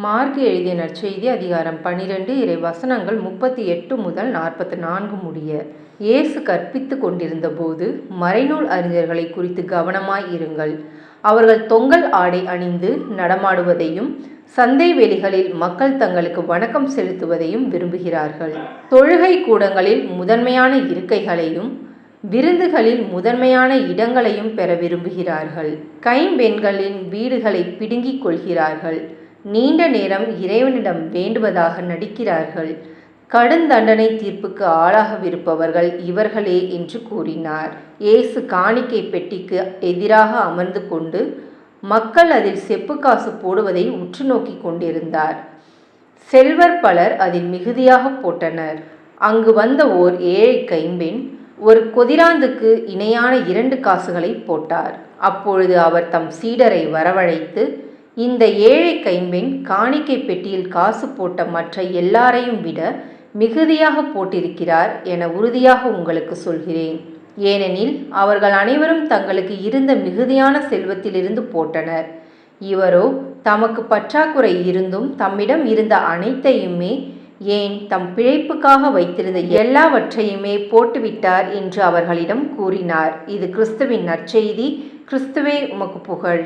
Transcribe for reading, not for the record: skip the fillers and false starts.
Mark எழுதிய நற்செய்தி அதிகாரம் 12 இறை வசனங்கள் 38 முதல் 44 முடிய. இயேசு கற்பித்து கொண்டிருந்த போது மறைநூல் அறிஞர்களை குறித்து கவனமாய் இருங்கள். அவர்கள் தொங்கல் ஆடை அணிந்து நடமாடுவதையும் சந்தை வெளிகளில் மக்கள் தங்களுக்கு வணக்கம் செலுத்துவதையும் விரும்புகிறார்கள். தொழுகை கூடங்களில் முதன்மையான இருக்கைகளையும் விருந்துகளில் முதன்மையான இடங்களையும் பெற விரும்புகிறார்கள். கைம்பெண்களின் வீடுகளை பிடுங்கிக் கொள்கிறார்கள். நீண்ட நேரம் இறைவனிடம் வேண்டுவதாக நடிக்கிறார்கள். கடுந்தண்டனை தீர்ப்புக்கு ஆளாகவிருப்பவர்கள் இவர்களே என்று கூறினார். இயேசு காணிக்கை பெட்டிக்கு எதிராக அமர்ந்து கொண்டு மக்கள் அதில் செப்பு காசு போடுவதை உற்று நோக்கி கொண்டிருந்தார். செல்வர் பலர் அதில் மிகுதியாக போட்டனர். அங்கு வந்த ஓர் ஏழை கைம்பெண் ஒரு கொதிராந்துக்கு இணையான 2 காசுகளை போட்டார். அப்பொழுது அவர் தம் சீடரை வரவழைத்து, இந்த ஏழை கைம்பெண் காணிக்கை பெட்டியில் காசு போட்ட மற்ற எல்லாரையும் விட மிகுதியாக போட்டிருக்கிறார் என உறுதியாக உங்களுக்கு சொல்கிறேன். ஏனெனில் அவர்கள் அனைவரும் தங்களுக்கு இருந்த மிகுதியான செல்வத்திலிருந்து போட்டனர். இவரோ தமக்கு பற்றாக்குறை இருந்தும் தம்மிடம் இருந்த அனைத்தையுமே, ஏன் தம் பிழைப்புக்காக வைத்திருந்த எல்லாவற்றையுமே போட்டுவிட்டார் என்று அவர்களிடம் கூறினார். இது கிறிஸ்துவின் நற்செய்தி. கிறிஸ்துவே உமக்கு புகழ்.